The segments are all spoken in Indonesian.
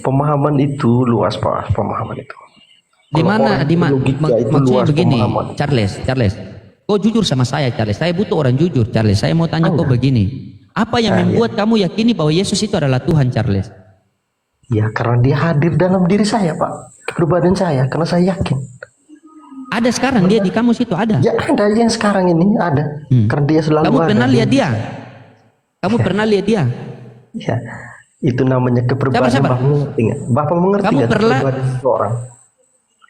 pemahaman itu luas Pak, pemahaman itu. Di Kalau mana orang logika itu maksudnya luas begini, pemahaman. Charles, kau jujur sama saya, Charles. Saya butuh orang jujur, Charles. Saya mau tanya kau begini, apa yang membuat kamu yakini bahwa Yesus itu adalah Tuhan, Charles? Ya karena dia hadir dalam diri saya Pak, kepribadian saya, karena saya yakin. Ada sekarang dia di kamu situ ada. Ya ada yang sekarang ini ada, karena dia selalu Kamu ada. pernah lihat dia? Kamu pernah lihat dia? Ya, itu namanya kepribadian. Siapa? Bapak mengerti nggak? Bapak mengerti Kamu nggak pernah- kepribadian seseorang?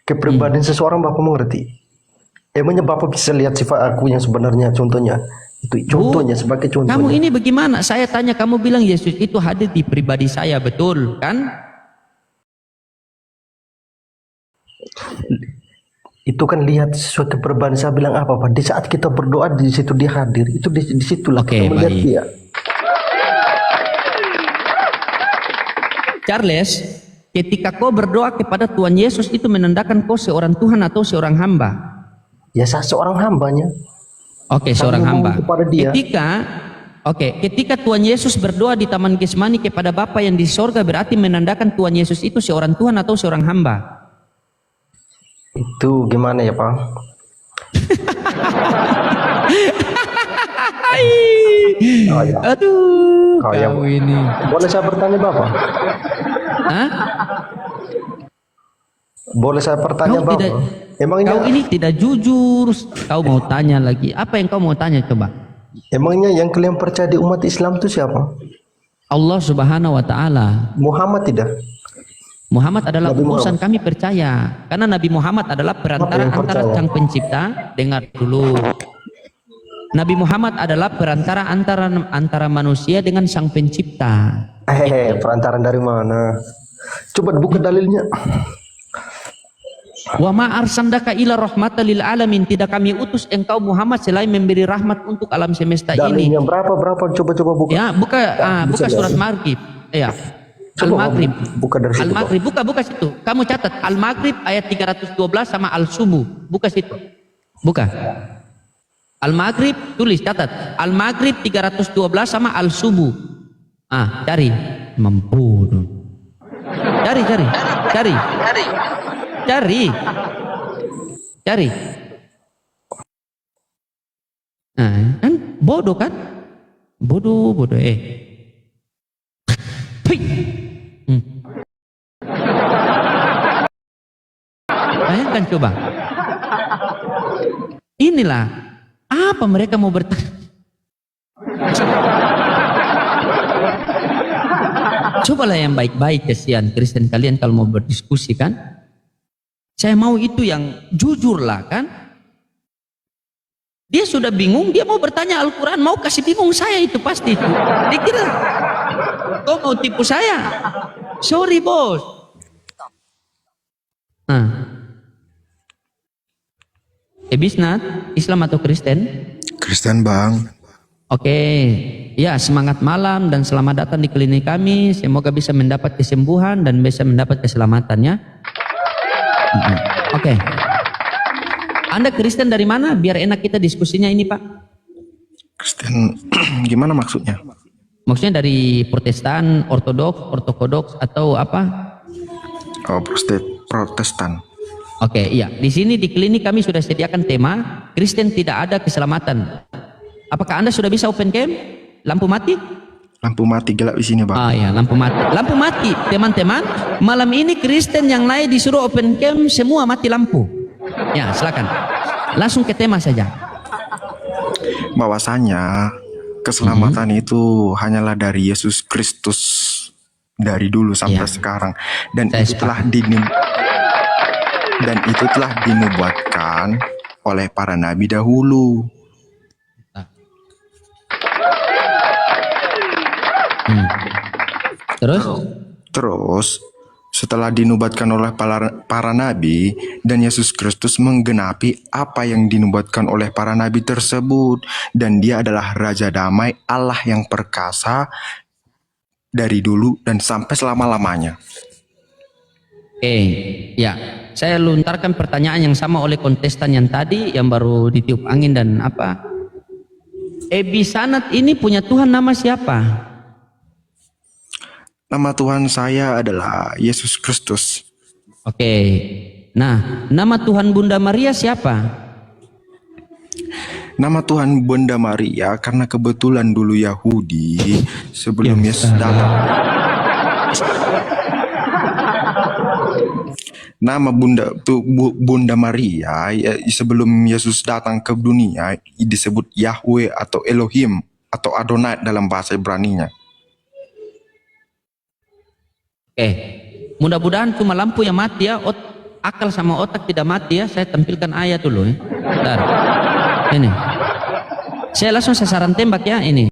Kepribadian seseorang Bapak mengerti. Emangnya Bapak bisa lihat sifat aku yang sebenarnya, contohnya? Itu contohnya, sebagai contohnya. Kamu ini bagaimana? Saya tanya, kamu bilang Yesus itu hadir di pribadi saya, betul kan? Itu kan lihat sesuatu kepribadian. Saya bilang apa Pak? Di saat kita berdoa di situ dia hadir. Itu di situlah Oke, kita melihat baik. dia. Charles, ketika kau berdoa kepada Tuhan Yesus itu menandakan kau seorang Tuhan atau seorang hamba? Ya saya seorang hambanya. Oke, Saya seorang ngomong hamba. kepada dia. Ketika Tuhan Yesus berdoa di Taman Getsemani kepada Bapa yang di sorga, berarti menandakan Tuhan Yesus itu seorang Tuhan atau seorang hamba? Itu gimana ya Pak? Oh, ya. Aduh, Oh, ya. kau ini. Boleh saya bertanya Bapak? Hah? Boleh saya bertanya Kau Bapak? tidak, Emangnya, kau ini tidak jujur. Kau mau tanya lagi. Apa yang kau mau tanya coba? emangnya yang kalian percaya di umat Islam itu siapa? Allah Subhanahu wa taala. Muhammad tidak? Muhammad adalah Nabi utusan, kami percaya. Karena Nabi Muhammad adalah perantara yang antara percaya? Sang Pencipta. Dengar dulu. Nabi Muhammad adalah perantara antara manusia dengan Sang Pencipta. Perantaran dari mana? Coba buka dalilnya. Wa ma arsalnaka ila rahmatan lil alamin, tidak kami utus engkau Muhammad selain memberi rahmat untuk alam semesta ini. Dalilnya berapa? Coba buka. Ya, buka surat Maghrib. Ya. Al-Maghrib. Buka dari situ. Al-Maghrib, buka situ. Kamu catat Al-Maghrib ayat 312 sama Al-Subuh. Buka situ. Buka. Al-Maghrib, tulis, catat. Al-Maghrib 312 sama Al-Subuh. Cari. Membunuh. Cari. Kan bodoh kan? Bodoh. Bayangkan coba. Inilah apa mereka mau bertanya. Cobalah yang baik-baik, kasihan Kristen kalian kalau mau berdiskusi kan. Saya mau itu yang jujur lah kan. Dia sudah bingung, dia mau bertanya Al-Quran, mau kasih bingung saya itu pasti itu. Dia kira kau mau tipu saya. Sorry bos. Bisnat, Islam atau Kristen? Kristen bang. Oke, ya semangat malam dan selamat datang di klinik kami. Semoga bisa mendapat kesembuhan dan bisa mendapat keselamatan ya. Oke. Anda Kristen dari mana? Biar enak kita diskusinya ini Pak. Kristen gimana maksudnya? Maksudnya dari Protestan, Ortodoks atau apa? Oh, Protestan. Oke, iya. Di sini di klinik kami sudah sediakan tema Kristen tidak ada keselamatan. Apakah Anda sudah bisa open cam? Lampu mati? Lampu mati gelap di sini bang. Ya, lampu mati. Lampu mati, teman-teman. Malam ini Kristen yang lain disuruh open cam, semua mati lampu. Ya, silakan. Langsung ke tema saja. Bahwasanya keselamatan itu hanyalah dari Yesus Kristus dari dulu sampai sekarang, dan Saya itu telah dinubuatkan oleh para nabi dahulu. Terus setelah dinubuatkan oleh para nabi, dan Yesus Kristus menggenapi apa yang dinubuatkan oleh para nabi tersebut, dan dia adalah Raja Damai, Allah yang perkasa dari dulu dan sampai selama-lamanya. Ya, saya lontarkan pertanyaan yang sama oleh kontestan yang tadi yang baru ditiup angin dan apa. Ebi Sanat ini punya Tuhan nama siapa? Nama Tuhan saya adalah Yesus Kristus. Oke. Nah, nama Tuhan Bunda Maria siapa? Nama Tuhan Bunda Maria karena kebetulan dulu Yahudi sebelum Yesus datang. Nama Bunda Maria sebelum Yesus datang ke dunia disebut Yahweh atau Elohim atau Adonai dalam bahasa Ibrani-nya. Oke. Mudah-mudahan cuma lampu yang mati ya, akal sama otak tidak mati ya. Saya tampilkan ayat dulu ya. Bentar. Ini. Saya langsung sasaran tembak ya ini.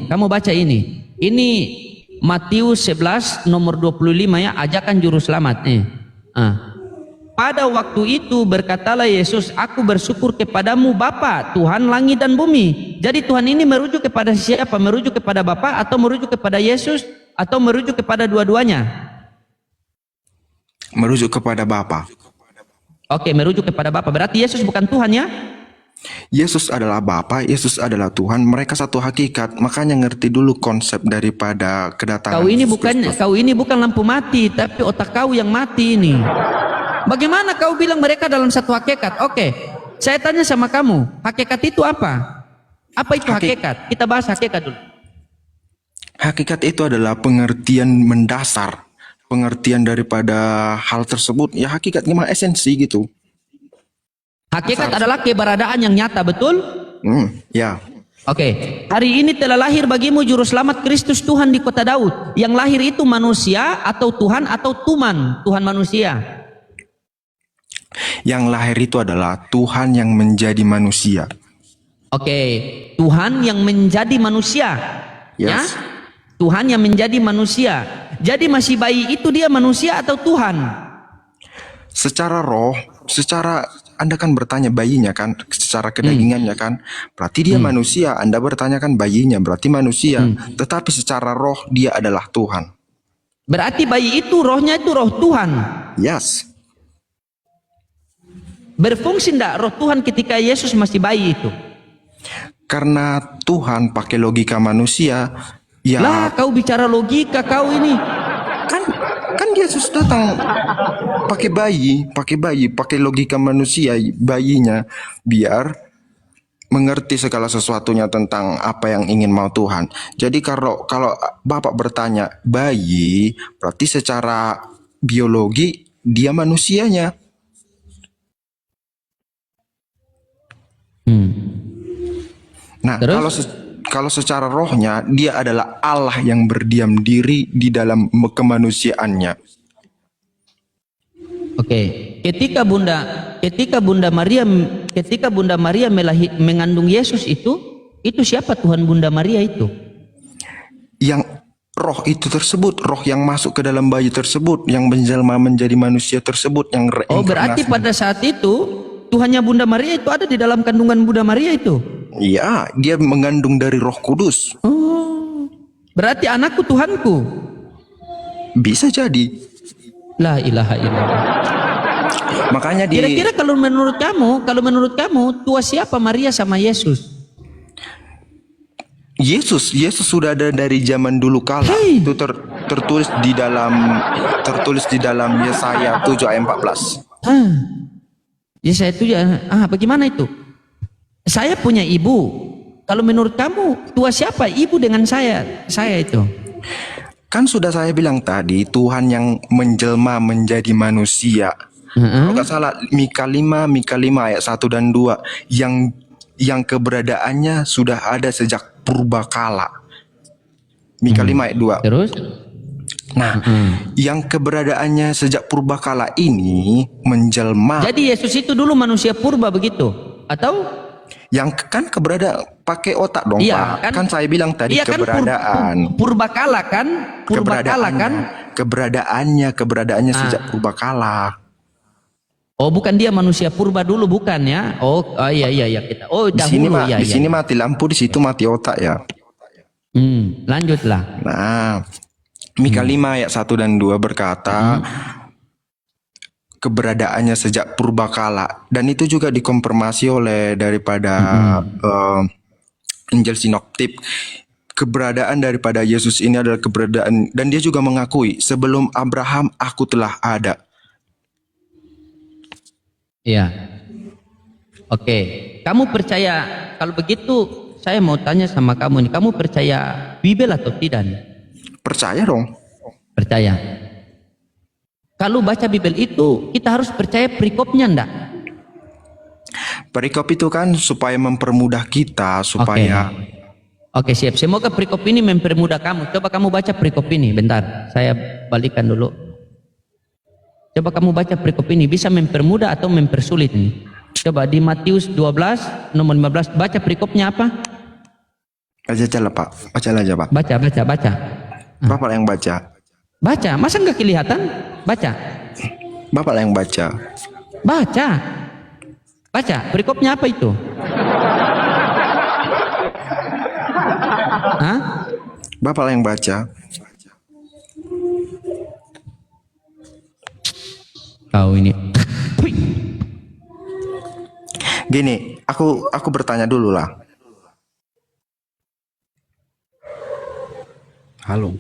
Kamu baca ini. Ini Matius 11 nomor 25 ya, ajakan juru selamat. Pada waktu itu berkatalah Yesus, aku bersyukur kepadamu Bapa, Tuhan langit dan bumi. Jadi Tuhan ini merujuk kepada siapa? Merujuk kepada Bapa atau merujuk kepada Yesus atau merujuk kepada dua-duanya? Merujuk kepada Bapa. Oke, merujuk kepada Bapa. Berarti Yesus bukan Tuhan ya? Yesus adalah Bapa, Yesus adalah Tuhan, mereka satu hakikat. Makanya ngerti dulu konsep daripada kedatangan Yesus Kristus. Kau ini bukan lampu mati, tapi otak kau yang mati ini. Bagaimana kau bilang mereka dalam satu hakikat? Oke, saya tanya sama kamu, hakikat itu apa? Apa itu hakikat? Kita bahas hakikat dulu. Hakikat itu adalah pengertian mendasar, pengertian daripada hal tersebut. Ya hakikat memang esensi gitu. Hakikat adalah keberadaan yang nyata, betul? Ya. Oke, hari ini telah lahir bagimu juru selamat Kristus Tuhan di kota Daud. Yang lahir itu manusia atau Tuhan atau Tuman, Tuhan manusia? Yang lahir itu adalah Tuhan yang menjadi manusia. Oke, Tuhan yang menjadi manusia. Yes. Ya? Tuhan yang menjadi manusia. Jadi masih bayi itu dia manusia atau Tuhan? Secara roh, Anda kan bertanya bayinya kan, secara kedagingannya kan, berarti dia manusia. Anda bertanya kan bayinya, berarti manusia. Tetapi secara roh dia adalah Tuhan. Berarti bayi itu rohnya itu roh Tuhan. Yes. Berfungsi enggak roh Tuhan ketika Yesus masih bayi itu? Karena Tuhan pakai logika manusia, ya. Lah, kau bicara logika kau ini. Kan Yesus datang pakai pakai logika manusia bayinya biar mengerti segala sesuatunya tentang apa yang ingin mau Tuhan. Jadi kalau Bapak bertanya bayi, berarti secara biologi dia manusianya. Nah, Terus? kalau secara rohnya dia adalah Allah yang berdiam diri di dalam kemanusiaannya. Oke, ketika Bunda Maria mengandung Yesus itu siapa Tuhan Bunda Maria itu? Yang roh itu tersebut, roh yang masuk ke dalam bayi tersebut, yang menjelma menjadi manusia tersebut, yang reinkarnasi. Oh, berarti pada saat itu Tuhannya Bunda Maria itu ada di dalam kandungan Bunda Maria itu? Iya, dia mengandung dari Roh Kudus. Oh, berarti anakku Tuhanku. Bisa jadi. La ilaha illallah. Makanya Kira-kira kalau menurut kamu tua siapa Maria sama Yesus? Yesus sudah ada dari zaman dulu kala. Hey. Itu tertulis di dalam Yesaya 7 ayat 14. Yesaya 7. Bagaimana itu? Saya punya ibu. Kalau menurut kamu tua siapa ibu dengan saya itu? Kan sudah saya bilang tadi, Tuhan yang menjelma menjadi manusia. Kalau nggak salah Mika 5 ayat 1 dan 2 yang keberadaannya sudah ada sejak purbakala. Mika 5 ayat 2. Terus? Nah, yang keberadaannya sejak purbakala ini menjelma. Jadi Yesus itu dulu manusia purba begitu? Atau yang kan pakai otak dong, iya, Pak. Kan saya bilang tadi iya, keberadaan. Purbakala kan? Keberadaannya sejak purbakala. Oh, bukan dia manusia purba dulu bukan ya? Oh, iya kita. Oh, dahulu di sini mati lampu, di situ mati otak ya. Lanjutlah. Nah, Mika 5 ayat 1 dan 2 berkata keberadaannya sejak purbakala, dan itu juga dikonfirmasi oleh daripada Injil Sinoptik. keberadaan daripada Yesus ini adalah keberadaan, dan dia juga mengakui sebelum Abraham aku telah ada. Iya. Oke. Kamu percaya, kalau begitu saya mau tanya sama kamu nih, kamu percaya Bible atau tidak nih? Percaya dong. Percaya. Kalau baca Bible itu kita harus percaya perikopnya enggak? Perikop itu kan supaya mempermudah kita, supaya Oke, siap. Semoga perikop ini mempermudah kamu. Coba kamu baca perikop ini. Bentar, saya balikan dulu. Coba kamu baca perikop ini. Bisa mempermudah atau mempersulit nih. Coba di Matius 12, nomor 15. Baca perikopnya apa? baca aja lah Pak, baca aja Pak. Baca. Bapak yang baca. Baca, masa nggak kelihatan? Baca. Bapak yang baca. Baca, perikopnya apa itu? Hah? Bapak yang baca. Kau ini. Gini, aku bertanya dulu lah. Halo.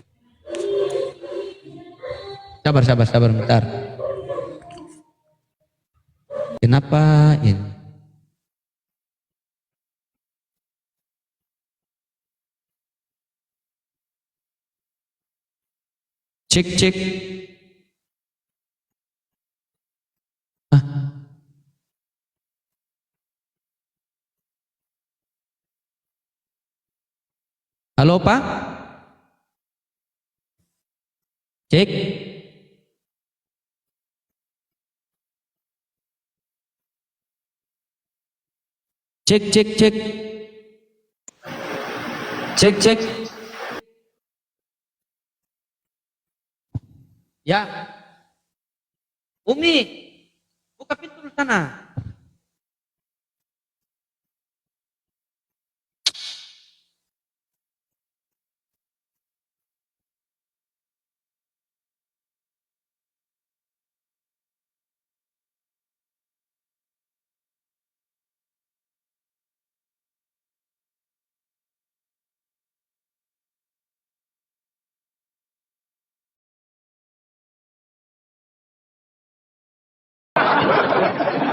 Sabar bentar. Kenapa ini? Cek. Halo Pak? Cek. Cek. Ya. Umi, buka pintu sana.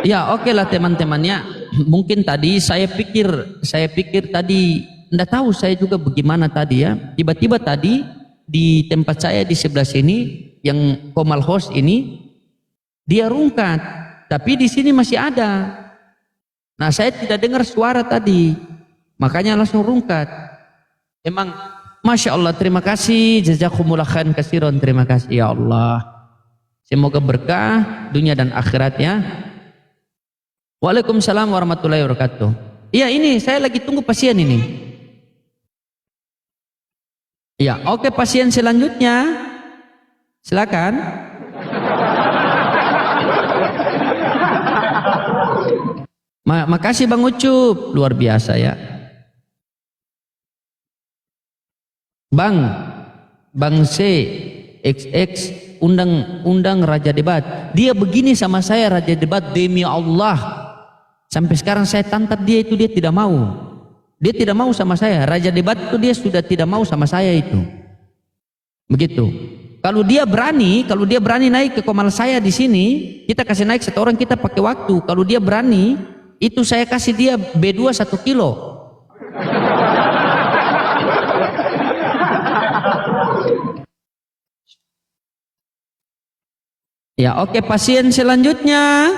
Ya, oke lah teman-temannya. Mungkin tadi saya pikir tadi enggak tahu saya juga bagaimana tadi ya. Tiba-tiba tadi di tempat saya di sebelah sini yang Komal host ini dia rungkat, tapi di sini masih ada. Nah, saya tidak dengar suara tadi. Makanya langsung rungkat. Emang Masya Allah, terima kasih, jazakumullah khairan katsiran, terima kasih ya Allah. Semoga berkah dunia dan akhirat ya. Waalaikumsalam warahmatullahi wabarakatuh. Iya, ini saya lagi tunggu pasien ini. Iya, oke, pasien selanjutnya. Silakan. Makasih Bang Ucup, luar biasa ya. Bang C XX undang Raja Debat. Dia begini sama saya, Raja Debat, demi Allah. Sampai sekarang saya tantap dia itu, dia tidak mau. Dia tidak mau sama saya. Raja Debat itu dia sudah tidak mau sama saya itu. Begitu. Kalau dia berani naik ke Komal saya di sini, kita kasih naik satu orang, kita pakai waktu. Kalau dia berani, itu saya kasih dia B2 1 kilo. Ya, oke, pasien selanjutnya.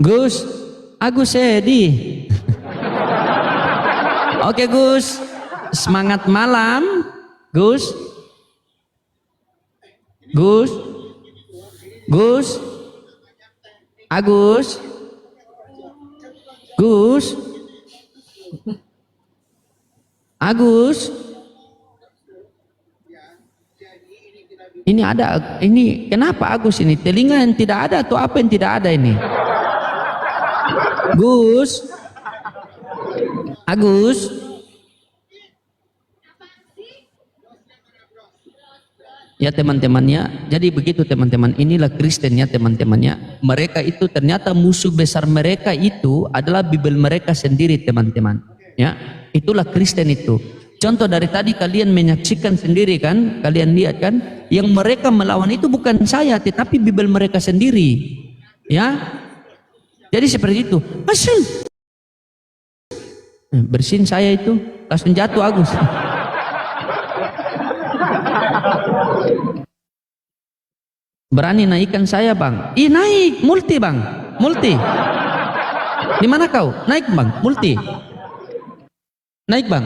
Gus, Agus Edi. Oke Gus, semangat malam. Gus, Agus, ini ada, ini kenapa Agus ini? Telinga yang tidak ada atau apa yang tidak ada ini? Agus. Ya teman-temannya, jadi begitu teman-teman, inilah Kristen ya teman-temannya. Mereka itu ternyata musuh besar mereka itu adalah Bible mereka sendiri teman-teman. Ya, itulah Kristen itu. Contoh dari tadi kalian menyaksikan sendiri kan, kalian lihat kan, yang mereka melawan itu bukan saya, tetapi Bible mereka sendiri. Ya, jadi seperti itu. Asal bersin saya itu langsung jatuh Agus. Berani naikkan saya bang? Ih naik, multi bang, multi. Di mana kau? Naik bang, multi. Naik bang.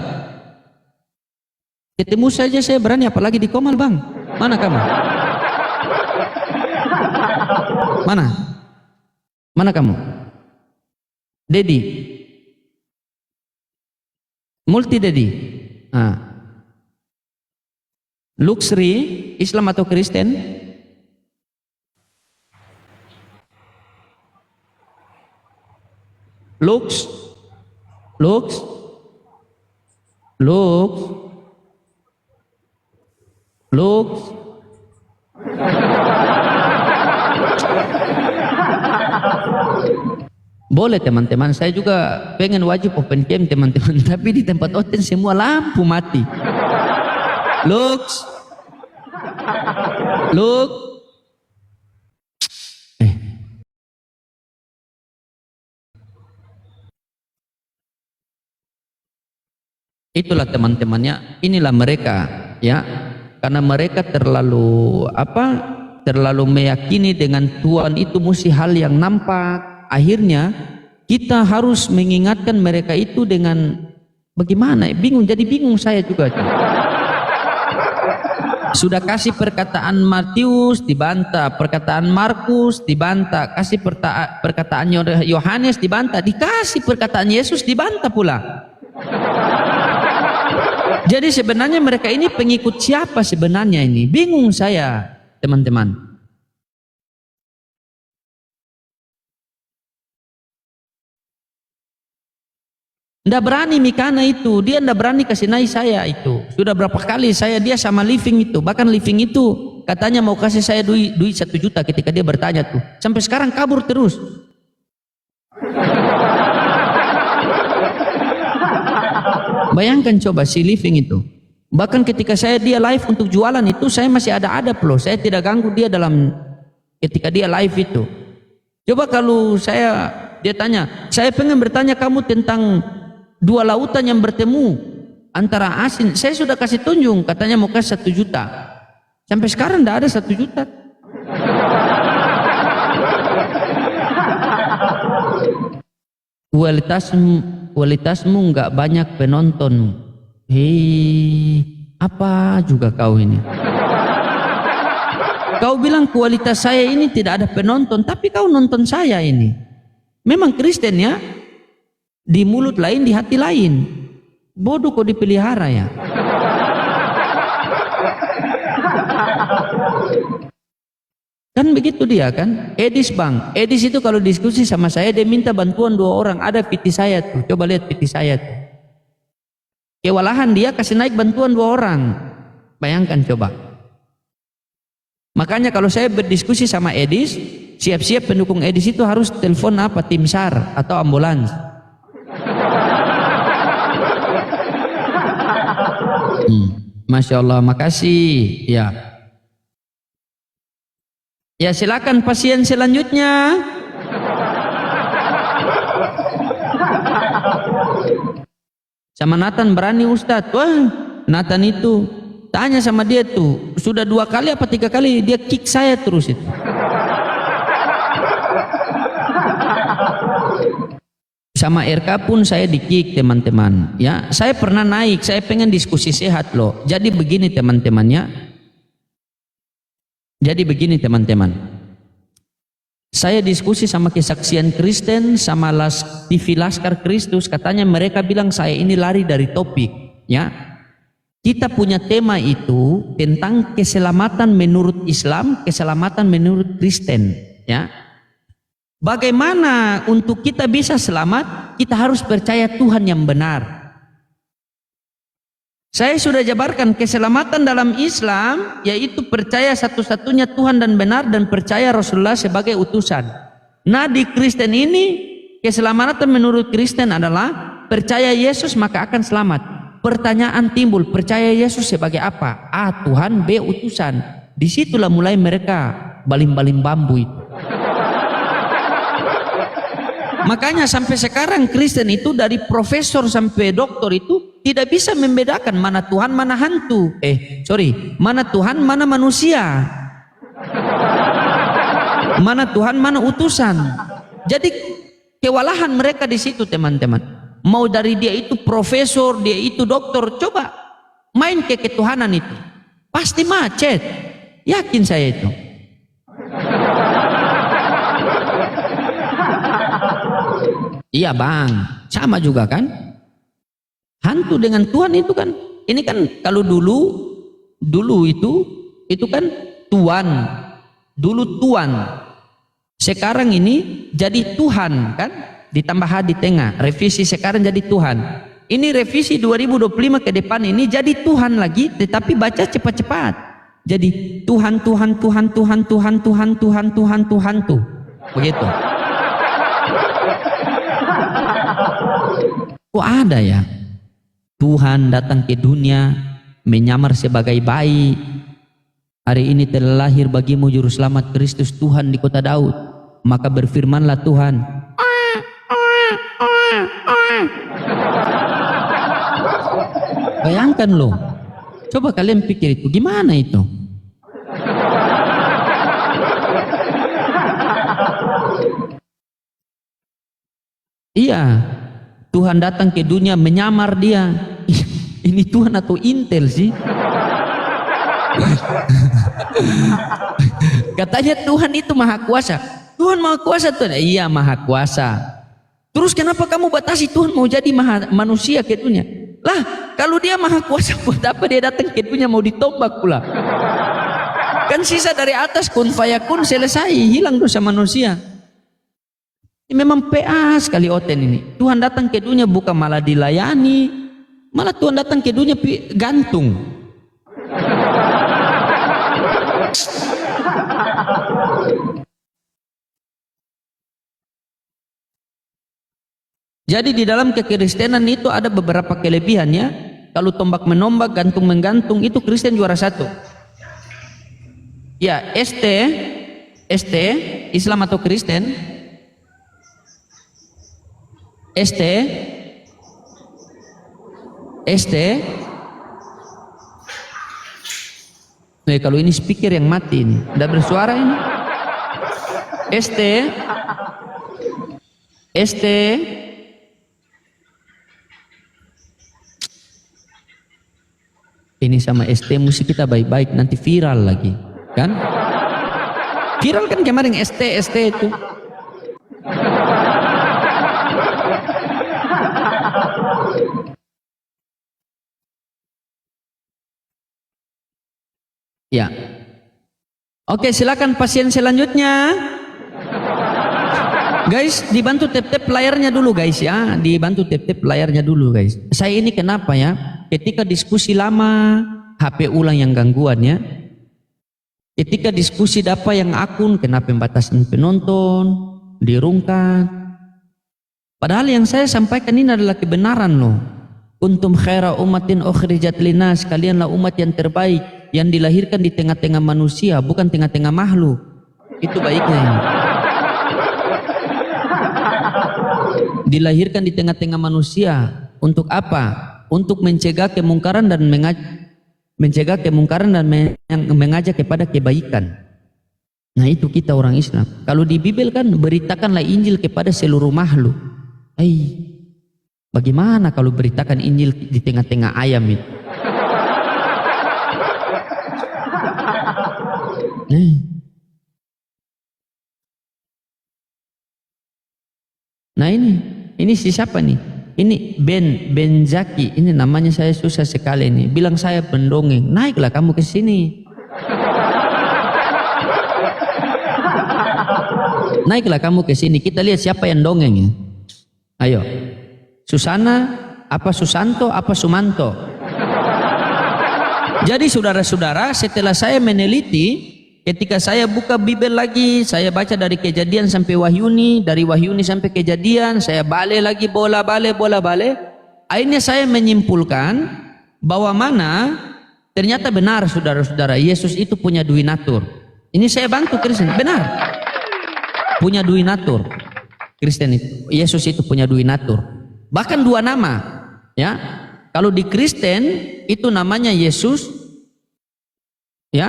Ketemu saja saya berani, apalagi di Komal bang. Mana kamu? Mana? Mana kamu? Dedi. Multi Dedi. Nah. Luxury, Islam atau Kristen? Lux, Lux, Lux, Lux. Boleh teman-teman, saya juga pengen wajib open cam teman-teman, tapi di tempat hotel semua lampu mati. Lux, Lux. Itulah teman-temannya, inilah mereka ya, karena mereka terlalu terlalu meyakini dengan Tuhan itu mesti hal yang nampak. Akhirnya kita harus mengingatkan mereka itu dengan bagaimana, bingung, jadi bingung saya juga. Sudah kasih perkataan Matius dibantah, perkataan Markus dibantah, kasih perkataan Yohanes dibantah, dikasih perkataan Yesus dibantah pula. Jadi sebenarnya mereka ini pengikut siapa sebenarnya ini? Bingung saya, teman-teman. Nggak berani Mikana itu, dia nggak berani kasih naik saya itu. Sudah berapa kali dia sama Living itu, bahkan Living itu katanya mau kasih saya duit 1 juta ketika dia bertanya tuh. Sampai sekarang kabur terus. Bayangkan coba si Living itu. Bahkan ketika dia live untuk jualan itu, saya masih ada adab loh. Saya tidak ganggu dia ketika dia live itu. Coba kalau dia tanya, saya pengen bertanya kamu tentang 2 lautan yang bertemu antara asin. Saya sudah kasih tunjuk, katanya mau kasih 1 juta. Sampai sekarang tidak ada 1 juta. Kualitasmu nggak banyak penonton. Hei, apa juga kau ini? Kau bilang kualitas saya ini tidak ada penonton, tapi kau nonton saya ini. Memang Kristen ya, di mulut lain, di hati lain. Bodoh kok dipelihara ya. Kan begitu dia kan. Edis bang, Edis itu kalau diskusi sama saya dia minta bantuan 2 orang. Ada PT saya tuh, coba lihat PT saya tuh. Kewalahan dia kasih naik bantuan 2 orang. Bayangkan coba. Makanya kalau saya berdiskusi sama Edis, siap-siap pendukung Edis itu harus telepon tim SAR atau ambulans. Masya Allah, makasih ya. Ya silakan pasien selanjutnya. Sama Nathan berani Ustadz. Wah, Nathan itu tanya sama dia tuh, sudah 2 kali apa 3 kali dia kick saya terus itu. Sama RK pun saya di kick teman-teman. Ya, saya pernah naik, saya pengen diskusi sehat loh. Jadi begini teman-temannya. Jadi begini teman-teman, saya diskusi sama Kesaksian Kristen sama TV Laskar Kristus, katanya mereka bilang saya ini lari dari topik ya. Kita punya tema itu tentang keselamatan menurut Islam, keselamatan menurut Kristen ya. Bagaimana untuk kita bisa selamat, kita harus percaya Tuhan yang benar. Saya sudah jabarkan keselamatan dalam Islam yaitu percaya satu-satunya Tuhan dan benar dan percaya Rasulullah sebagai utusan. Nah di Kristen ini keselamatan menurut Kristen adalah percaya Yesus maka akan selamat. Pertanyaan timbul, percaya Yesus sebagai apa? A. Tuhan, B. utusan. Disitulah mulai mereka baling-baling bambu itu. Makanya sampai sekarang Kristen itu dari profesor sampai doktor itu tidak bisa membedakan mana Tuhan mana hantu. Mana Tuhan mana manusia. Mana Tuhan mana utusan. Jadi kewalahan mereka di situ teman-teman. Mau dari dia itu profesor, dia itu doktor, coba main ke ketuhanan itu. Pasti macet. Yakin saya itu. Iya bang, sama juga kan? Hantu dengan Tuhan itu kan, ini kan kalau dulu itu kan Tuhan, dulu Tuhan. Sekarang ini jadi Tuhan kan? Ditambah H di tengah, revisi sekarang jadi Tuhan. Ini revisi 2025 ke depan ini jadi Tuhan lagi, tetapi baca cepat-cepat. Jadi Tuhan tuh. Begitu. Kok ada ya? Tuhan datang ke dunia menyamar sebagai bayi. Hari ini telah lahir bagimu juru selamat Kristus Tuhan di kota Daud. Maka berfirmanlah Tuhan. Bayangkan loh. Coba kalian pikir itu gimana itu? Iya, Tuhan datang ke dunia menyamar dia. Ini Tuhan atau Intel sih? Katanya Tuhan itu maha kuasa. Tuhan maha kuasa Tuhan. Iya maha kuasa. Terus kenapa kamu batasi Tuhan mau jadi manusia ke dunia? Lah, kalau dia maha kuasa buat apa dia datang ke dunia mau ditombak pula? Kan sisa dari atas kun fayakun selesai, hilang dosa manusia. Ini memang PA sekali Oten ini. Tuhan datang ke dunia bukan malah dilayani, malah Tuhan datang ke dunia gantung. Jadi di dalam kekristenan itu ada beberapa kelebihannya. Kalau tombak menombak, gantung menggantung itu Kristen juara satu. Ya, ST Islam atau Kristen. ST kalau ini speaker yang mati ini udah bersuara ini. ST ini sama ST musik kita baik-baik nanti viral lagi kan? Viral kan kemarin ST itu. Ya. Oke, silakan pasien selanjutnya. Guys, dibantu tap-tap layarnya dulu guys ya. Dibantu tap-tap layarnya dulu guys. Saya ini kenapa ya? Ketika diskusi lama, HP ulang yang gangguan ya. Ketika diskusi dapa yang akun, kena pembatasan penonton, dirungkat. Padahal yang saya sampaikan ini adalah kebenaran loh. Kuntum khaira ummatin ukhrijat linas, kalianlah umat yang terbaik yang dilahirkan di tengah-tengah manusia, bukan tengah-tengah makhluk. Itu baiknya ini. Dilahirkan di tengah-tengah manusia untuk apa? Untuk mencegah kemungkaran dan mengajak kepada kebaikan. Nah itu kita orang Islam. Kalau di Bible kan beritakanlah Injil kepada seluruh makhluk. Bagaimana kalau beritakan Injil di tengah-tengah ayam itu? Nah ini si siapa nih? Ini Ben Zaki, ini namanya saya susah sekali nih. Bilang saya pendongeng, naiklah kamu ke sini. Naiklah kamu ke sini, kita lihat siapa yang dongeng ya. Ayo. Susana, apa Susanto, apa Sumanto? Jadi saudara-saudara, setelah saya meneliti, ketika saya buka Bible lagi, saya baca dari Kejadian sampai Wahyuni, dari Wahyuni sampai Kejadian, saya balik lagi bola balik. Akhirnya saya menyimpulkan bahwa ternyata benar saudara-saudara, Yesus itu punya duinatur. Ini saya bantu Kristen, benar. Punya duinatur. Kristen itu, Yesus itu punya duinatur. Bahkan 2 nama, ya. Kalau di Kristen itu namanya Yesus, ya.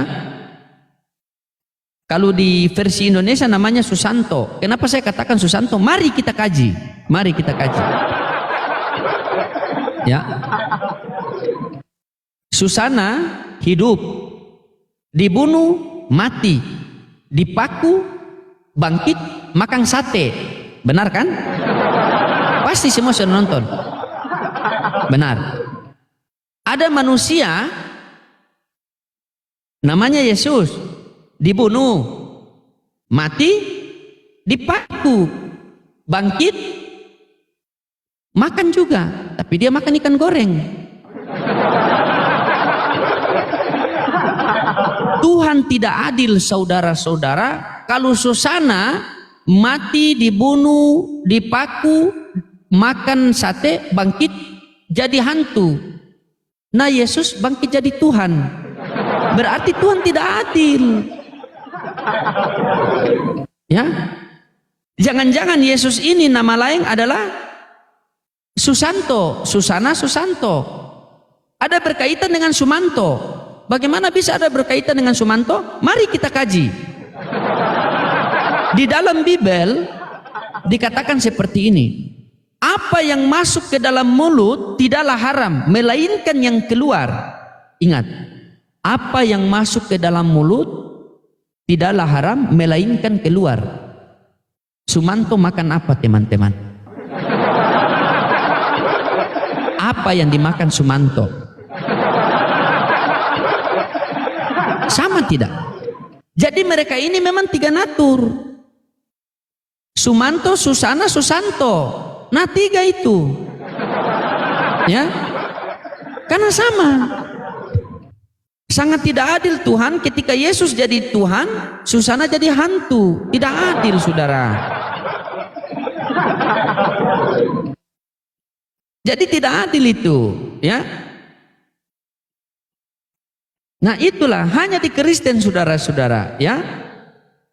Kalau di versi Indonesia namanya Susanto. Kenapa saya katakan Susanto? Mari kita kaji. Ya. Susana hidup, dibunuh, mati, dipaku, bangkit, makan sate. Benar kan? Pasti semua sudah nonton. Benar. Ada manusia namanya Yesus, dibunuh, mati, dipaku, bangkit, makan juga, tapi dia makan ikan goreng. Tuhan tidak adil saudara-saudara kalau Susana mati, dibunuh, dipaku, makan sate, bangkit jadi hantu. Nah, Yesus bangkit jadi Tuhan. Berarti Tuhan tidak adil. Ya. Jangan-jangan Yesus ini nama lain adalah Susanto, Susana Susanto. Ada berkaitan dengan Sumanto. Bagaimana bisa ada berkaitan dengan Sumanto? Mari kita kaji. Di dalam Bible dikatakan seperti ini. Apa yang masuk ke dalam mulut tidaklah haram, melainkan yang keluar. Ingat, apa yang masuk ke dalam mulut tidaklah haram, melainkan keluar. Sumanto makan apa teman-teman? Apa yang dimakan Sumanto? Sama tidak? Jadi mereka ini memang 3 natur. Sumanto, Susana, Susanto. Nah 3 itu. Ya. Karena sama. Sangat tidak adil Tuhan ketika Yesus jadi Tuhan, Susana jadi hantu. Tidak adil saudara. Jadi tidak adil itu, ya. Nah itulah hanya di Kristen saudara-saudara, ya.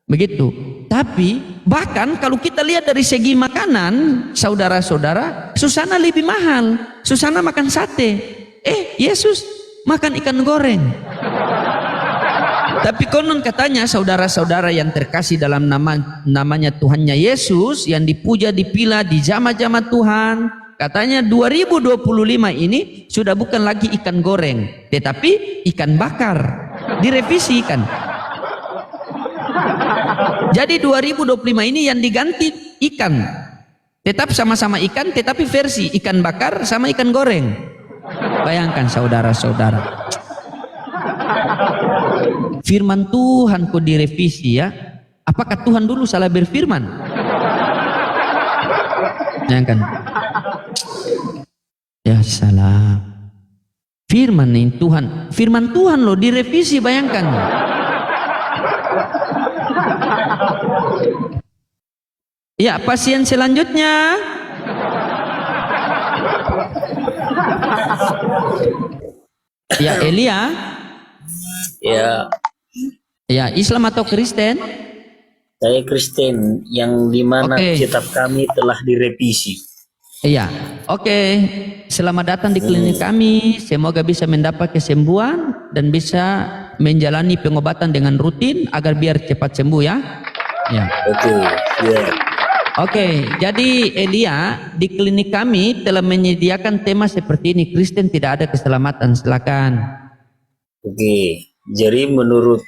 Begitu. Tapi bahkan kalau kita lihat dari segi makanan, saudara-saudara, Susana lebih mahal. Susana makan sate. Yesus makan ikan goreng. Tapi konon katanya saudara-saudara yang terkasih dalam namanya Tuhannya Yesus, yang dipuja dipilah di jama-jama Tuhan, katanya 2025 ini sudah bukan lagi ikan goreng, tetapi ikan bakar. Direvisi kan. Jadi 2025 ini yang diganti ikan. Tetap sama-sama ikan, tetapi versi ikan bakar sama ikan goreng. Bayangkan saudara-saudara. Firman Tuhan kok direvisi ya. Apakah Tuhan dulu salah berfirman? Bayangkan. Ya salah. Firman Tuhan loh direvisi, bayangkan. Ya, pasien selanjutnya. Ya, Elia. Ya, Ya, Islam atau Kristen? saya Kristen yang dimana Oke. kitab kami telah direvisi. Iya. Oke. Selamat datang di klinik kami. Semoga bisa mendapat kesembuhan dan bisa menjalani pengobatan dengan rutin agar biar cepat sembuh ya. Ya. Oke, ya. Oke, jadi Elia di klinik kami telah menyediakan tema seperti ini. Kristen tidak ada keselamatan. Silakan. Oke. Jadi menurut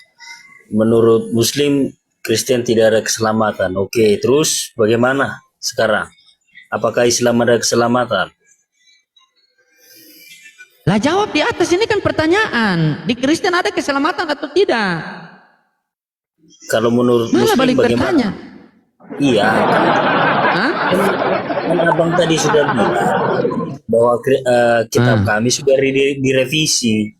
Muslim Kristen tidak ada keselamatan. Oke, terus bagaimana sekarang? Apakah Islam ada keselamatan? Lah jawab di atas, ini kan pertanyaan. Di Kristen ada keselamatan atau tidak? Kalau menurut Malah Muslim balik bagaimana? bertanya. Iya, Hah? kan abang tadi sudah bilang bahwa kitab kami sudah direvisi.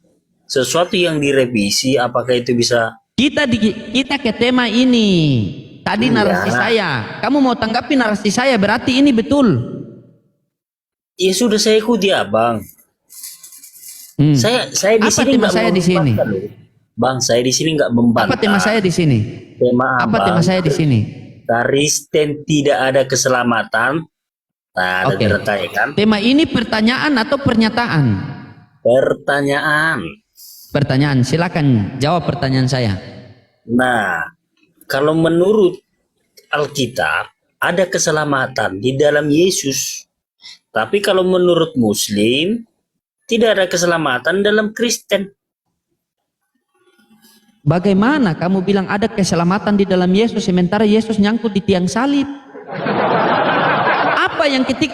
sesuatu yang direvisi, apakah itu bisa? Kita ke tema ini. Tadi narasi saya. Kamu mau tanggapi narasi saya, berarti ini betul. Ya sudah, saya ikuti abang. Saya di Apa sini tema nggak saya di sini? membantah loh. Bang, saya di sini nggak membantah. Apa tema saya di sini? Tema Apa abang, tema saya di sini? Kristen tidak ada keselamatan. Nah, ada Oke. tanda tanya kan? Tema ini pertanyaan atau pernyataan? Pertanyaan. Pertanyaan. Silakan jawab pertanyaan saya. Nah, kalau menurut Alkitab ada keselamatan di dalam Yesus. Tapi kalau menurut Muslim tidak ada keselamatan dalam Kristen. Bagaimana kamu bilang ada keselamatan di dalam Yesus sementara Yesus nyangkut di tiang salib?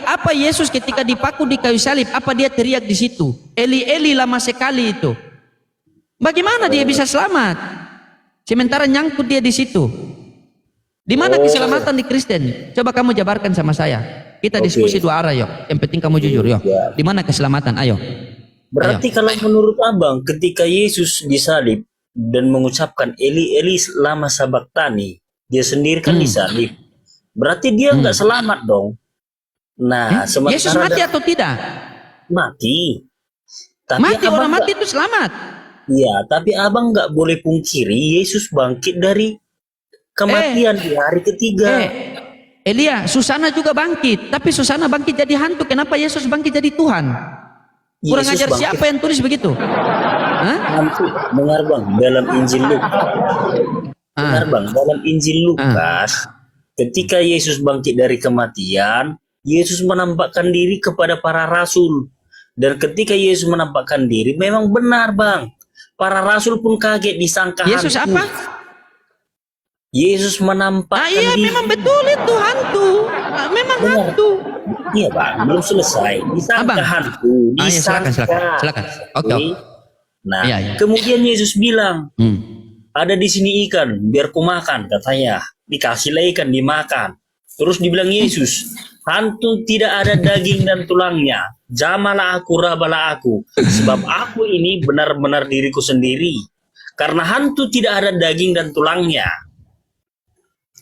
Apa Yesus ketika dipaku di kayu salib, apa dia teriak di situ? Eli Eli lama sekali itu. Bagaimana dia bisa selamat? Sementara nyangkut dia di situ. Di mana keselamatan di Kristen? Coba kamu jabarkan sama saya. Kita diskusi dua arah, yuk. Yang penting kamu jujur, yuk. Di mana keselamatan? Ayo. Berarti kalau menurut abang ketika Yesus disalib dan mengucapkan Eli Eli lama sabaktani, dia sendiri kan disalib. Berarti dia nggak selamat dong. Nah, sementara Yesus mati atau tidak? mati. Tapi Mati, abang orang nggak- mati itu selamat. Iya, tapi abang nggak boleh pungkiri Yesus bangkit dari kematian di hari ketiga. Elia, Susana juga bangkit, tapi Susana bangkit jadi hantu. Kenapa Yesus bangkit jadi Tuhan? Kurang Yesus ajar, bangkit siapa yang tulis begitu? Hah? hantu. Dengar bang, dalam Injil Lukas. Dengar bang, dalam Injil Lukas, ketika Yesus bangkit dari kematian, Yesus menampakkan diri kepada para rasul. Dan ketika Yesus menampakkan diri, memang benar bang. Para rasul pun kaget, disangka Yesus hantu. apa? Yesus menampakkan Iya, diri. memang betul itu hantu. Memang Benar. hantu. Iya bang, belum selesai. Disangka Abang. hantu. Ah, ya, Disangka. silakan. Oke. Nah, Iya, iya. kemudian Yesus bilang, Hmm. ada di sini ikan, biar ku makan, katanya. Dikasihlah ikan, dimakan. Terus dibilang Yesus, hantu tidak ada daging dan tulangnya. Jamalah aku, rabalah aku. Sebab aku ini benar-benar diriku sendiri. Karena hantu tidak ada daging dan tulangnya.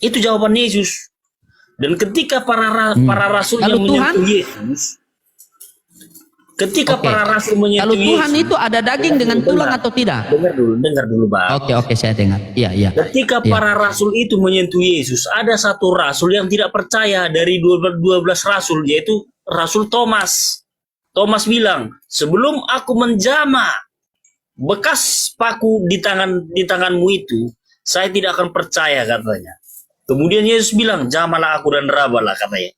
Itu jawaban Yesus. Dan ketika para rasul yang Kalau Tuhan? menyentuh Yesus, ketika Oke. para rasul menyentuh Kalau Tuhan Yesus, itu ada daging dengan tulang atau tidak? dengar dulu bang. Oke, saya dengar. Iya. Ketika Iya. para rasul itu menyentuh Yesus, ada satu rasul yang tidak percaya dari 12 rasul, yaitu Rasul Thomas. Thomas bilang, sebelum aku menjama bekas paku di tanganmu itu, saya tidak akan percaya, katanya. Kemudian Yesus bilang, jamalah aku dan rabalah, katanya.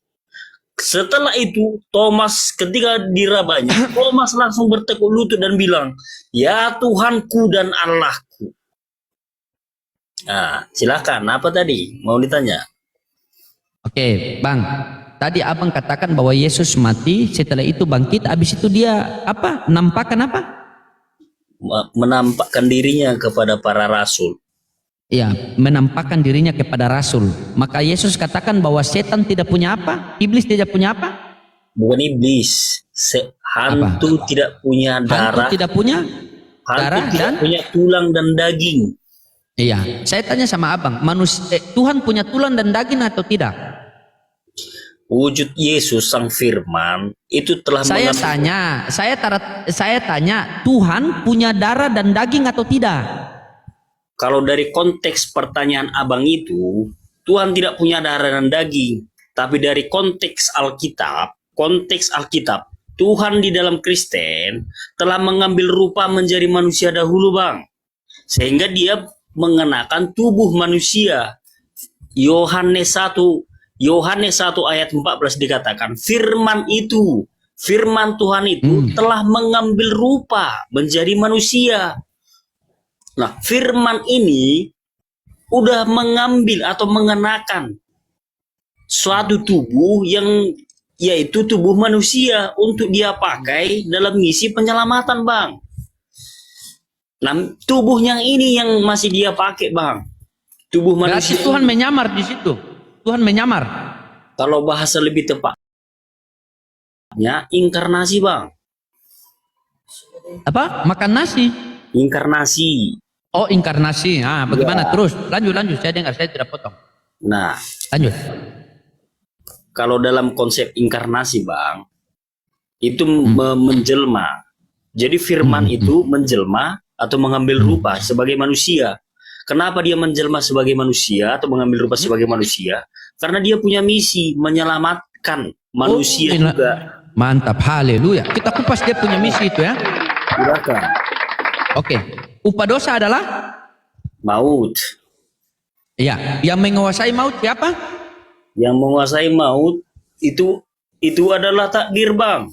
Setelah itu Thomas ketika dirabanya, Thomas langsung bertekuk lutut dan bilang, ya Tuhanku dan Allahku. Nah, silakan. Apa tadi? Mau ditanya? Oke, Bang. Tadi Abang katakan bahwa Yesus mati, setelah itu bangkit, habis itu dia apa? Nampakkan apa? Menampakkan dirinya kepada para rasul. Ya, menampakkan dirinya kepada rasul. Maka Yesus katakan bahwa setan tidak punya apa? Iblis tidak punya apa? Bukan iblis. Hantu tidak punya darah. Hantu tidak punya Hantu darah tidak dan punya tulang dan daging. iya. Saya tanya sama Abang, Tuhan punya tulang dan daging atau tidak? Wujud Yesus sang firman itu telah Saya tanya, Tuhan punya darah dan daging atau tidak? Kalau dari konteks pertanyaan abang itu, Tuhan tidak punya darah dan daging. Tapi dari konteks Alkitab, Tuhan di dalam Kristen telah mengambil rupa menjadi manusia dahulu bang. Sehingga dia mengenakan tubuh manusia. Yohanes 1 ayat 14 dikatakan, firman Tuhan itu telah mengambil rupa menjadi manusia. Nah, firman ini udah mengambil atau mengenakan suatu tubuh yang yaitu tubuh manusia untuk dia pakai dalam misi penyelamatan, Bang. Nah, tubuh yang ini yang masih dia pakai, Bang. Tubuh Berarti manusia. Tuhan menyamar di situ. Tuhan menyamar. Kalau bahasa lebih tepatnya inkarnasi, Bang. Apa? Makan nasi. Inkarnasi. Oh, inkarnasi. Ah, bagaimana? Ya. Terus lanjut. Saya dengar, saya tidak potong. Nah, Lanjut. kalau dalam konsep inkarnasi, Bang, itu menjelma. Jadi firman itu menjelma atau mengambil rupa sebagai manusia. Kenapa dia menjelma sebagai manusia atau mengambil rupa sebagai manusia? Karena dia punya misi menyelamatkan manusia gila. juga. Mantap, haleluya. Kita kupas dia punya misi itu ya. Silakan. Oke. Upah dosa adalah Maut. ya, yang menguasai maut siapa? Yang menguasai maut itu adalah takdir, Bang.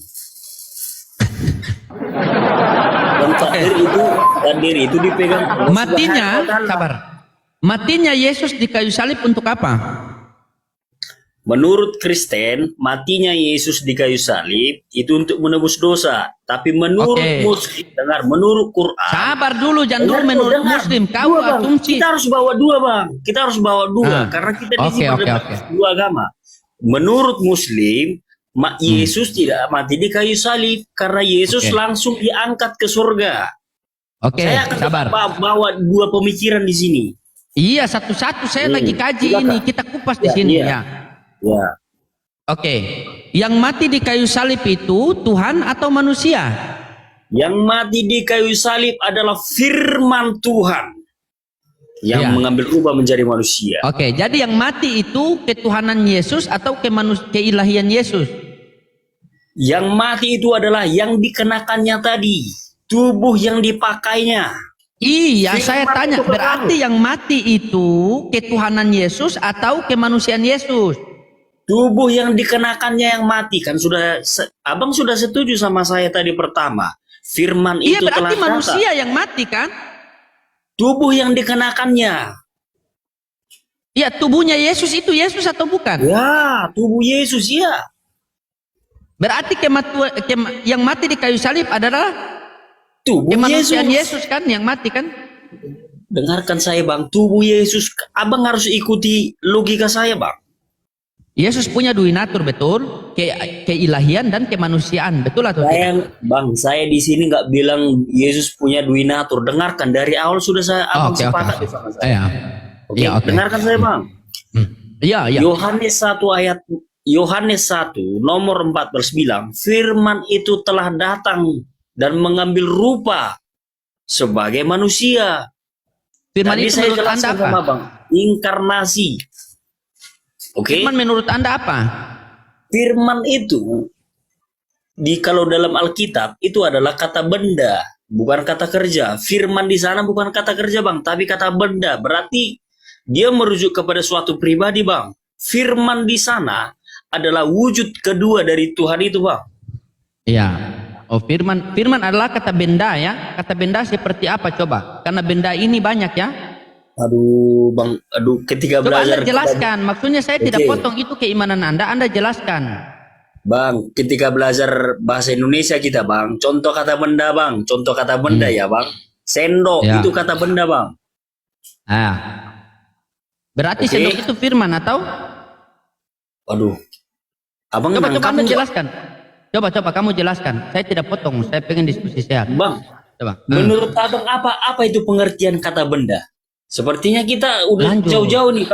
Dan takdir itu dipegang oleh Matinya, Subhanahu wa Ta'ala. sabar. Matinya Yesus di kayu salib untuk apa? Menurut Kristen, matinya Yesus di kayu salib itu untuk menebus dosa. Tapi menurut Oke. Muslim, dengar, menurut Quran. Sabar dulu, jangan dulu Dengar, menurut dengar. Muslim. Kau Dua, Bang. asumsi. Kita harus bawa dua, Bang. Kita harus bawa dua karena kita di sini Oke. berdebat dua agama. Menurut Muslim, Yesus tidak mati di kayu salib karena Yesus Oke. langsung diangkat ke surga. Oke, Saya akan sabar. bawa dua pemikiran di sini. Iya, satu-satu saya lagi kaji silakan. ini. Kita kupas di sini iya. ya. Ya, Oke. Yang mati di kayu salib itu Tuhan atau manusia? yang mati di kayu salib adalah firman Tuhan yang Iya. mengambil rubah menjadi manusia. Oke, jadi yang mati itu ketuhanan Yesus atau keilahian Yesus? Yang mati itu adalah yang dikenakannya tadi, tubuh yang dipakainya. Iya, Firman saya tanya, itu berarti yang mati itu ketuhanan Yesus atau kemanusiaan Yesus? Tubuh yang dikenakannya yang mati, kan sudah Abang sudah setuju sama saya tadi pertama. Firman Iya, itu berarti telah manusia datang. yang mati kan? Tubuh yang dikenakannya. Iya, tubuhnya Yesus itu Yesus atau bukan? Ya, tubuh Yesus ya. Berarti yang mati di kayu salib adalah Tubuh kemanusiaan Yesus. Yesus kan yang mati kan? Dengarkan saya, Bang. Tubuh Yesus. Abang harus ikuti logika saya, Bang. Yesus punya dua natur, betul? Keilahian dan kemanusiaan, betul atau tidak? Bang, saya di sini nggak bilang Yesus punya dua natur. Dengarkan dari awal sudah saya abang sepakat sama saya. Iya. Oke, Iya, oke. dengarkan saya, Bang. Iya, iya. Yohanes 1 nomor 14 bilang, firman itu telah datang dan mengambil rupa sebagai manusia. Firman Tadi itu saya menurut Anda jelaskan apa? sama Bang, inkarnasi. Oke. Firman menurut Anda apa? Firman itu kalau dalam Alkitab itu adalah kata benda, bukan kata kerja. Firman di sana bukan kata kerja, Bang, tapi kata benda. Berarti dia merujuk kepada suatu pribadi, Bang. Firman di sana adalah wujud kedua dari Tuhan itu, Bang. Iya. Oh, firman adalah kata benda ya. Kata benda seperti apa coba? Karena benda ini banyak ya. Aduh, Bang, ketika Coba belajar Anda jelaskan. Maksudnya saya tidak Oke. potong itu keimanan Anda jelaskan. Bang, ketika belajar bahasa Indonesia kita, Bang, contoh kata benda, Bang. Contoh kata benda ya, Bang. Sendok Ya. itu kata benda, Bang. Ah. Berarti Oke. sendok itu firman atau? Aduh. Abang Coba nangkap Anda nggak? jelaskan. Coba kamu jelaskan. Saya tidak potong. Saya pengen diskusi sehat. Bang, Coba. menurut Abang apa itu pengertian kata benda? Sepertinya kita udah Lanjut. jauh-jauh nih.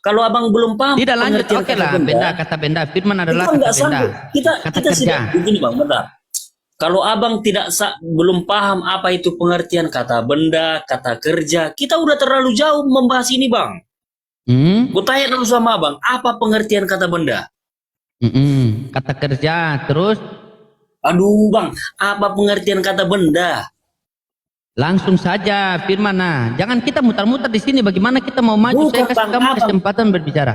Kalau Abang belum paham Tidak lanjut. pengertian Oke kata lah. Kata benda. Firman adalah kita kata nggak benda. sanggup. Kita Kata kita kerja. sudah begini, Bang, bentar. Kalau Abang belum paham apa itu pengertian kata benda, kata kerja, kita udah terlalu jauh membahas ini, Bang. Gue tanya dulu sama Abang, apa pengertian kata benda? Kata kerja. Terus Aduh, Bang, apa pengertian kata benda? langsung saja firman. Nah, jangan kita mutar-mutar di sini. Bagaimana kita mau maju? Bukan, Saya kasih Bang, kamu Abang. kesempatan berbicara.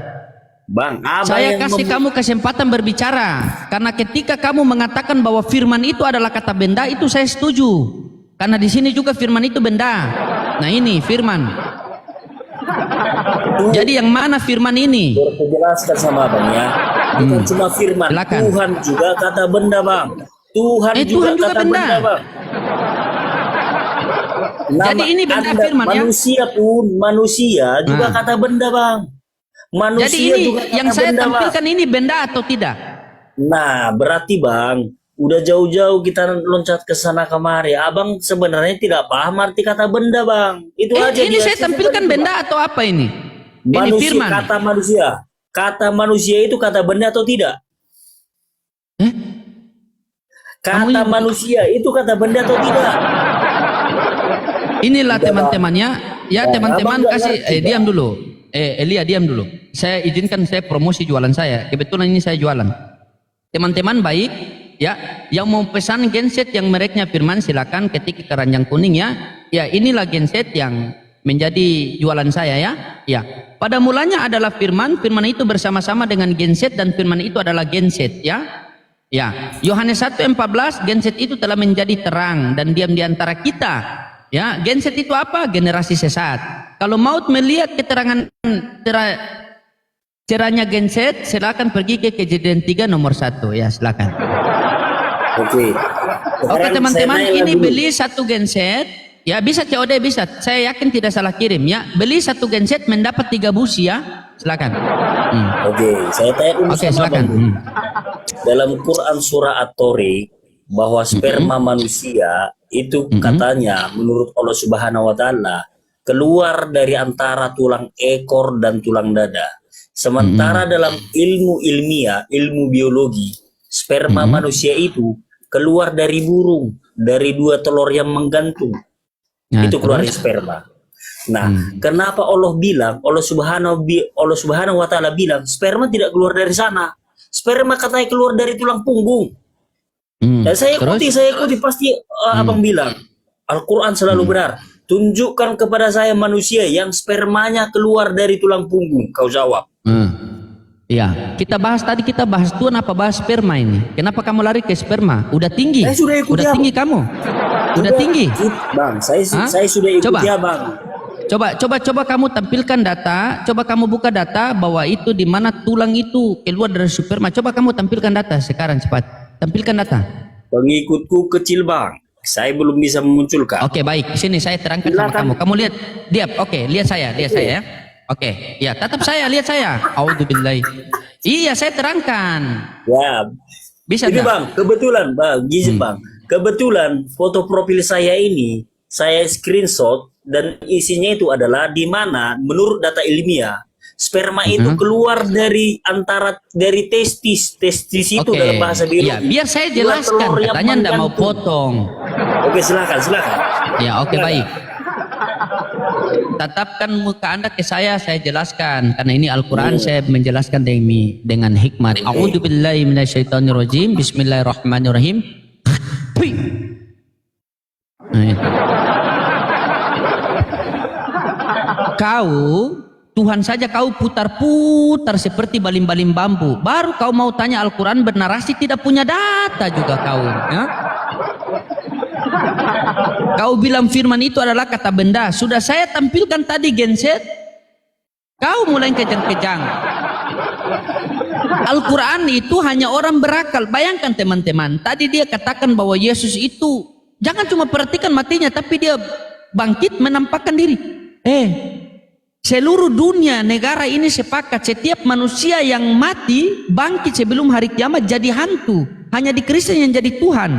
Bang, Abang Saya yang kasih kamu kesempatan berbicara. Karena ketika kamu mengatakan bahwa firman itu adalah kata benda, itu saya setuju. Karena di sini juga firman itu benda. Nah ini firman. Jadi yang mana firman ini? Saya jelaskan sama Abang ya. Bukan cuma firman, Silakan. Tuhan juga kata benda, Bang. Tuhan Tuhan juga kata benda. Bang. Jadi ini benda firman ya? Manusia juga Nah. kata benda, Bang. Manusia Jadi ini juga kata yang saya benda, Bang. tampilkan ini benda atau tidak? Nah, berarti Bang, Udah jauh-jauh kita loncat ke sana kemari. Abang sebenarnya tidak paham arti kata benda, Bang. Itu aja Ini dia. saya tampilkan benda atau apa ini? Ini Manusia, firman. kata manusia. Kata manusia itu kata benda atau tidak? Eh? Kata manusia itu kata benda atau tidak? Inilah teman-temannya. Ya teman-teman abang nggak kasih ngerti, diam dulu. Elia diam dulu. Saya izinkan saya promosi jualan saya. Kebetulan ini saya jualan. Teman-teman baik ya, yang mau pesan genset yang mereknya firman silakan ketik ke keranjang kuning ya. Ya inilah genset yang menjadi jualan saya ya. Ya. Pada mulanya adalah firman, firman itu bersama-sama dengan genset dan firman itu adalah genset ya. Ya, Yohanes 1:14 genset itu telah menjadi terang dan diam di antara kita. Ya, genset itu apa? Generasi sesat. Kalau maut melihat keterangan cerahnya genset, silakan pergi ke Kejadian 3 nomor 1 ya, silakan. Oke. Oke Sekarang teman-teman, saya nanya ini dulu. beli satu genset, ya bisa COD bisa. Saya yakin tidak salah kirim ya. Beli satu genset mendapat 3 busi ya, silakan. Oke, saya tanya dulu Oke, sama silakan. Abang. Dalam Quran surah At-Tariq bahwa sperma manusia itu katanya menurut Allah Subhanahu wa taala keluar dari antara tulang ekor dan tulang dada. Sementara dalam ilmu ilmiah, ilmu biologi, sperma manusia itu keluar dari burung, dari 2 telur yang menggantung. Nah, Itu keluar terus? sperma. Nah, kenapa Allah bilang, Allah Subhanahu wa taala bilang sperma tidak keluar dari sana. Sperma katanya keluar dari tulang punggung. Dan saya ikuti pasti abang bilang Al-Quran selalu benar. Tunjukkan kepada saya manusia yang spermanya keluar dari tulang punggung. Kau jawab. Ya, kita bahas Tuhan apa bahas sperma ini? Kenapa kamu lari ke sperma? Udah tinggi. Saya sudah ikuti, Udah Abang. tinggi kamu. Udah tinggi. Bang, saya Hah? sudah ikuti Coba. abang. Coba kamu tampilkan data, coba kamu buka data bahwa itu di mana tulang itu keluar dari sperma. Coba kamu tampilkan data sekarang cepat. Tampilkan data. Pengikutku kecil, Bang. Saya belum bisa memunculkan. Oke, baik. Sini saya terangkan sama Silakan. kamu. Kamu lihat, diam. Oke, lihat saya ya. Oke, ya, tatap saya, lihat saya. Auzubillahi. Iya, saya terangkan. Ya. Bisa Ini nggak? Bang, kebetulan Bang, Bang. Kebetulan foto profil saya ini saya screenshot dan isinya itu adalah di mana menurut data ilmiah sperma itu keluar dari testis itu Oke, dalam bahasa biologi. ya, biar saya 2 jelaskan. telur yang Katanya ndak mau menggantung. potong. Oke, silakan. Ya, oke, Silakan. baik. Tatapkan muka Anda ke saya jelaskan. Karena ini Al-Quran, saya menjelaskan dengan hikmat. A'udzubillahi minasyaitonirrajim. Bismillahirrahmanirrahim. Nah, itu. Kau, Tuhan saja kau putar-putar seperti baling-baling bambu. Baru kau mau tanya Al-Quran bernarasi tidak punya data juga kau. Ya? Kau bilang firman itu adalah kata benda. Sudah saya tampilkan tadi genset. Kau mulai kejang-kejang. Al-Quran itu hanya orang berakal. Bayangkan teman-teman. Tadi dia katakan bahwa Yesus itu. Jangan cuma perhatikan matinya. Tapi dia bangkit menampakkan diri. Seluruh dunia negara ini sepakat. Setiap manusia yang mati bangkit sebelum hari kiamat jadi hantu. Hanya di Kristen yang jadi Tuhan.